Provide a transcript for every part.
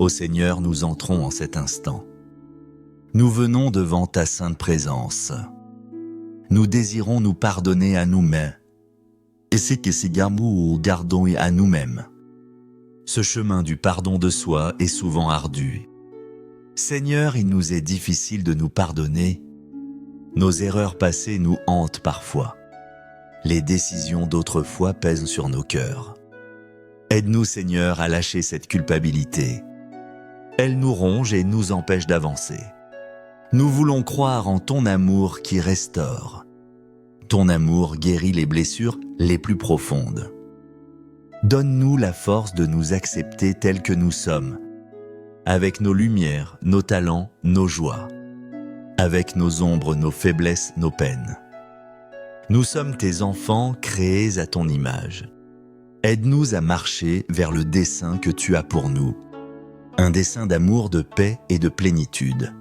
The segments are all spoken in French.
Ô Seigneur, nous entrons en cet instant. Nous venons devant ta sainte présence. Nous désirons nous pardonner à nous-mêmes. Et c'est que ces garmous gardons à nous-mêmes. Ce chemin du pardon de soi est souvent ardu. Seigneur, il nous est difficile de nous pardonner. Nos erreurs passées nous hantent parfois. Les décisions d'autrefois pèsent sur nos cœurs. Aide-nous, Seigneur, à lâcher cette culpabilité. Elle nous ronge et nous empêche d'avancer. Nous voulons croire en ton amour qui restaure. Ton amour guérit les blessures les plus profondes. Donne-nous la force de nous accepter tels que nous sommes, avec nos lumières, nos talents, nos joies, avec nos ombres, nos faiblesses, nos peines. Nous sommes tes enfants créés à ton image. Aide-nous à marcher vers le dessein que tu as pour nous, un dessein d'amour, de paix et de plénitude.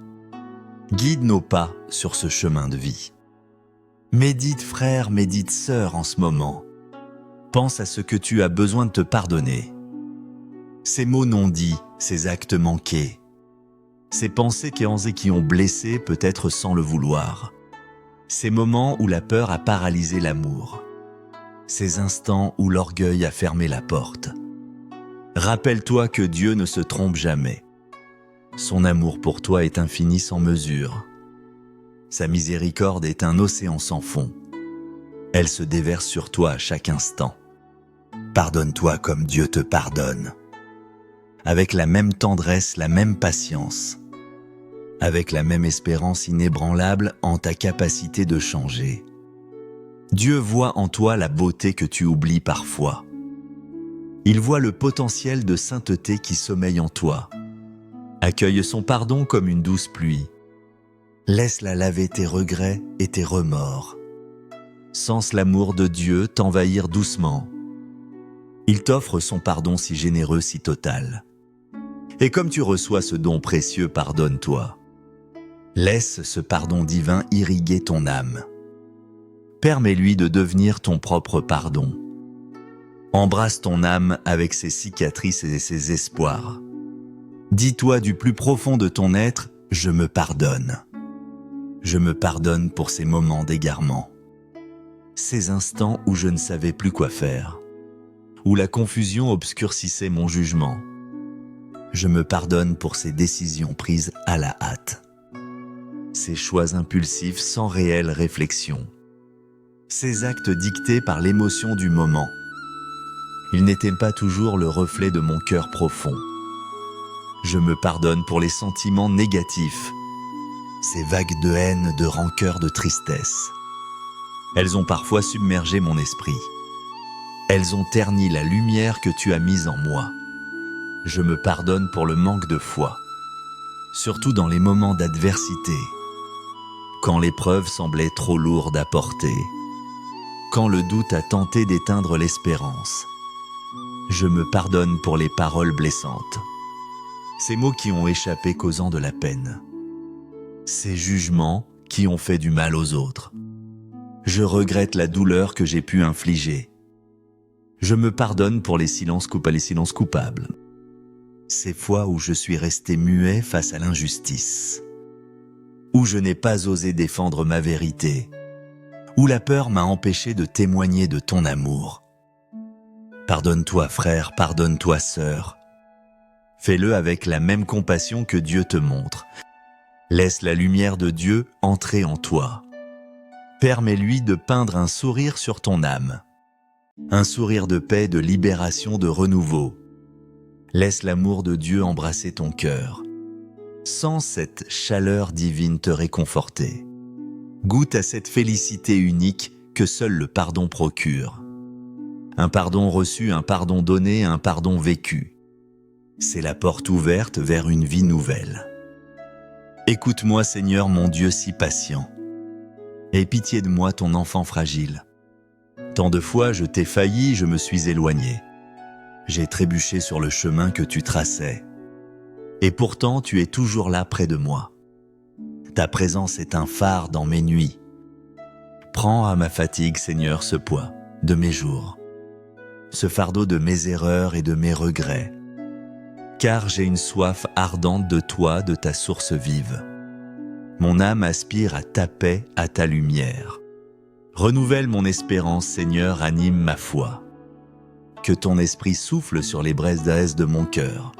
Guide nos pas sur ce chemin de vie. Médite frère, médite sœur en ce moment. Pense à ce que tu as besoin de te pardonner. Ces mots non dits, ces actes manqués, ces pensées qui ont blessé peut-être sans le vouloir, ces moments où la peur a paralysé l'amour, ces instants où l'orgueil a fermé la porte. Rappelle-toi que Dieu ne se trompe jamais. Son amour pour toi est infini sans mesure. Sa miséricorde est un océan sans fond. Elle se déverse sur toi à chaque instant. Pardonne-toi comme Dieu te pardonne. Avec la même tendresse, la même patience. Avec la même espérance inébranlable en ta capacité de changer. Dieu voit en toi la beauté que tu oublies parfois. Il voit le potentiel de sainteté qui sommeille en toi. Accueille son pardon comme une douce pluie. Laisse-la laver tes regrets et tes remords. Sens l'amour de Dieu t'envahir doucement. Il t'offre son pardon si généreux, si total. Et comme tu reçois ce don précieux, pardonne-toi. Laisse ce pardon divin irriguer ton âme. Permets-lui de devenir ton propre pardon. Embrasse ton âme avec ses cicatrices et ses espoirs. Dis-toi du plus profond de ton être, je me pardonne. Je me pardonne pour ces moments d'égarement. Ces instants où je ne savais plus quoi faire, où la confusion obscurcissait mon jugement. Je me pardonne pour ces décisions prises à la hâte. Ces choix impulsifs sans réelle réflexion. Ces actes dictés par l'émotion du moment. Ils n'étaient pas toujours le reflet de mon cœur profond. Je me pardonne pour les sentiments négatifs, ces vagues de haine, de rancœur, de tristesse. Elles ont parfois submergé mon esprit. Elles ont terni la lumière que tu as mise en moi. Je me pardonne pour le manque de foi, surtout dans les moments d'adversité, quand l'épreuve semblait trop lourde à porter, quand le doute a tenté d'éteindre l'espérance. Je me pardonne pour les paroles blessantes, ces mots qui ont échappé causant de la peine, ces jugements qui ont fait du mal aux autres. Je regrette la douleur que j'ai pu infliger. Je me pardonne pour les silences coupables. Ces fois où je suis resté muet face à l'injustice, où je n'ai pas osé défendre ma vérité, où la peur m'a empêché de témoigner de ton amour. Pardonne-toi frère, pardonne-toi sœur. Fais-le avec la même compassion que Dieu te montre. Laisse la lumière de Dieu entrer en toi. Permets-lui de peindre un sourire sur ton âme. Un sourire de paix, de libération, de renouveau. Laisse l'amour de Dieu embrasser ton cœur. Sens cette chaleur divine te réconforter. Goûte à cette félicité unique que seul le pardon procure. Un pardon reçu, un pardon donné, un pardon vécu. C'est la porte ouverte vers une vie nouvelle. Écoute-moi Seigneur mon Dieu si patient. Aie pitié de moi ton enfant fragile. Tant de fois je t'ai failli, je me suis éloigné. J'ai trébuché sur le chemin que tu traçais. Et pourtant tu es toujours là près de moi. Ta présence est un phare dans mes nuits. Prends à ma fatigue, Seigneur, ce poids de mes jours, ce fardeau de mes erreurs et de mes regrets. car j'ai une soif ardente de toi, de ta source vive. Mon âme aspire à ta paix, à ta lumière. Renouvelle mon espérance, Seigneur, anime ma foi. Que ton esprit souffle sur les braises de mon cœur.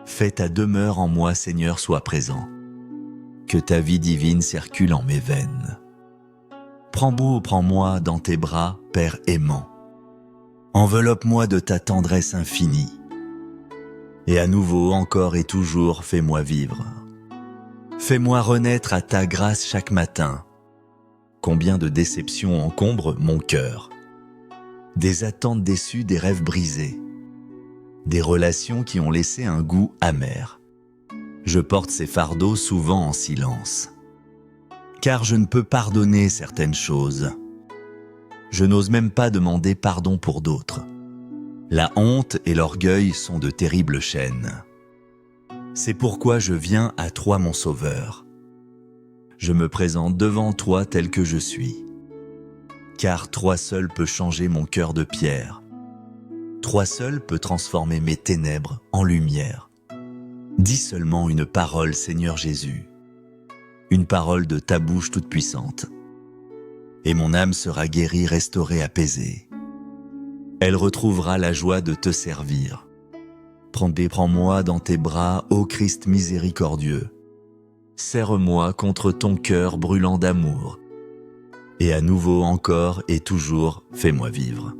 Fais ta demeure en moi, Seigneur, sois présent. Que ta vie divine circule en mes veines. Prends-moi dans tes bras, Père aimant. Enveloppe-moi de ta tendresse infinie. Et à nouveau, encore et toujours, fais-moi vivre. Fais-moi renaître à ta grâce chaque matin. Combien de déceptions encombrent mon cœur. Des attentes déçues, des rêves brisés. Des relations qui ont laissé un goût amer. Je porte ces fardeaux souvent en silence. Car je ne peux pardonner certaines choses. Je n'ose même pas demander pardon pour d'autres. La honte et l'orgueil sont de terribles chaînes. C'est pourquoi je viens à toi, mon Sauveur. Je me présente devant toi tel que je suis. Car toi seul peux changer mon cœur de pierre. Toi seul peux transformer mes ténèbres en lumière. Dis seulement une parole, Seigneur Jésus. Une parole de ta bouche toute puissante. Et mon âme sera guérie, restaurée, apaisée. Elle retrouvera la joie de te servir. Prends-moi dans tes bras, ô Christ miséricordieux. Serre-moi contre ton cœur brûlant d'amour. Et à nouveau encore et toujours, fais-moi vivre.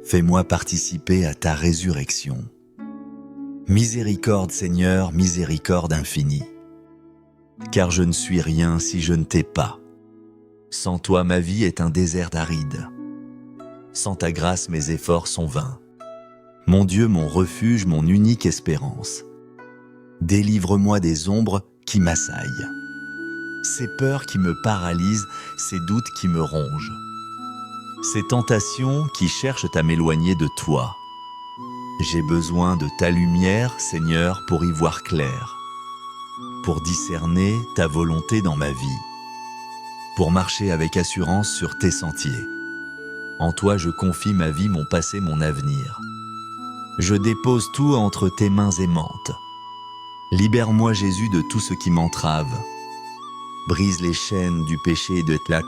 Fais-moi participer à ta résurrection. Miséricorde, Seigneur, miséricorde infinie. Car je ne suis rien si je ne t'ai pas. Sans toi, ma vie est un désert aride. Sans ta grâce, mes efforts sont vains. Mon Dieu, mon refuge, mon unique espérance. Délivre-moi des ombres qui m'assaillent. Ces peurs qui me paralysent, ces doutes qui me rongent. Ces tentations qui cherchent à m'éloigner de toi. J'ai besoin de ta lumière, Seigneur, pour y voir clair. Pour discerner ta volonté dans ma vie. Pour marcher avec assurance sur tes sentiers. En toi, je confie ma vie, mon passé, mon avenir. Je dépose tout entre tes mains aimantes. Libère-moi, Jésus, de tout ce qui m'entrave. Brise les chaînes du péché et de la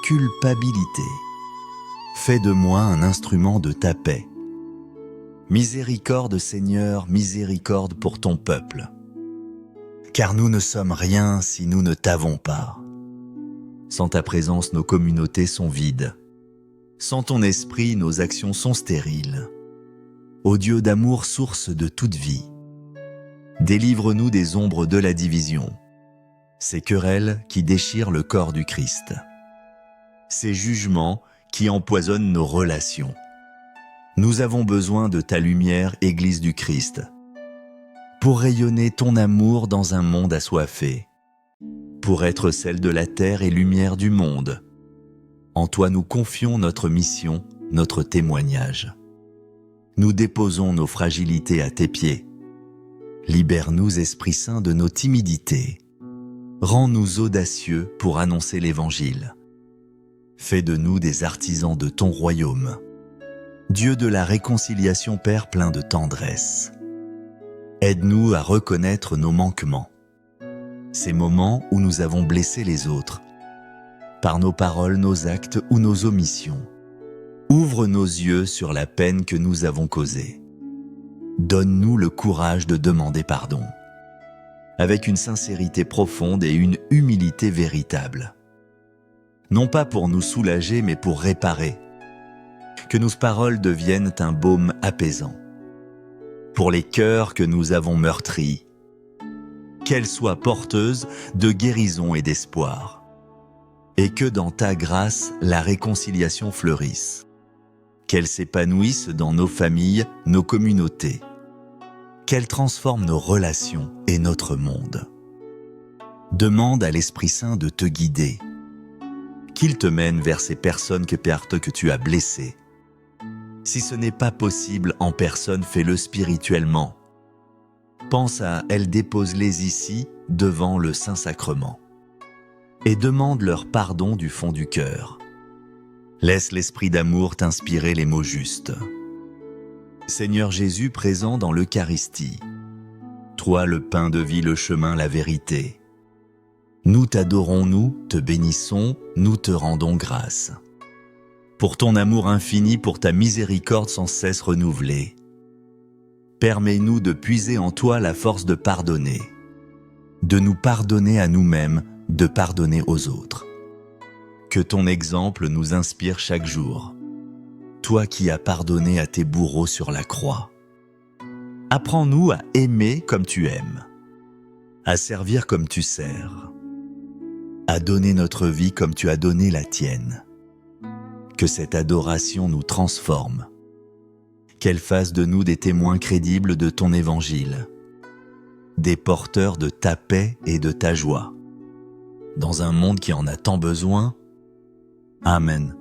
culpabilité. Fais de moi un instrument de ta paix. Miséricorde, Seigneur, miséricorde pour ton peuple. Car nous ne sommes rien si nous ne t'avons pas. Sans ta présence, nos communautés sont vides. Sans ton esprit, nos actions sont stériles. Ô Dieu d'amour, source de toute vie, délivre-nous des ombres de la division, ces querelles qui déchirent le corps du Christ, ces jugements qui empoisonnent nos relations. Nous avons besoin de ta lumière, Église du Christ, pour rayonner ton amour dans un monde assoiffé, pour être celle de la terre et lumière du monde. En toi nous confions notre mission, notre témoignage. Nous déposons nos fragilités à tes pieds. Libère-nous, Esprit Saint, de nos timidités. Rends-nous audacieux pour annoncer l'Évangile. Fais de nous des artisans de ton royaume. Dieu de la réconciliation, Père plein de tendresse. Aide-nous à reconnaître nos manquements. Ces moments où nous avons blessé les autres, par nos paroles, nos actes ou nos omissions. Ouvre nos yeux sur la peine que nous avons causée. Donne-nous le courage de demander pardon, avec une sincérité profonde et une humilité véritable. Non pas pour nous soulager, mais pour réparer. Que nos paroles deviennent un baume apaisant. Pour les cœurs que nous avons meurtris, qu'elle soit porteuse de guérison et d'espoir. Et que dans ta grâce, la réconciliation fleurisse. Qu'elle s'épanouisse dans nos familles, nos communautés. Qu'elle transforme nos relations et notre monde. Demande à l'Esprit Saint de te guider. Qu'il te mène vers ces personnes que tu as blessées. Si ce n'est pas possible en personne, fais-le spirituellement. Pense à elles, dépose-les ici, devant le Saint-Sacrement. Et demande leur pardon du fond du cœur. Laisse l'esprit d'amour t'inspirer les mots justes. Seigneur Jésus présent dans l'Eucharistie, toi le pain de vie, le chemin, la vérité, nous t'adorons, nous te bénissons, nous te rendons grâce. Pour ton amour infini, pour ta miséricorde sans cesse renouvelée. Permets-nous de puiser en toi la force de pardonner, de nous pardonner à nous-mêmes, de pardonner aux autres. Que ton exemple nous inspire chaque jour. Toi qui as pardonné à tes bourreaux sur la croix. Apprends-nous à aimer comme tu aimes, à servir comme tu sers, à donner notre vie comme tu as donné la tienne. Que cette adoration nous transforme, qu'elle fasse de nous des témoins crédibles de ton évangile, des porteurs de ta paix et de ta joie, dans un monde qui en a tant besoin. Amen.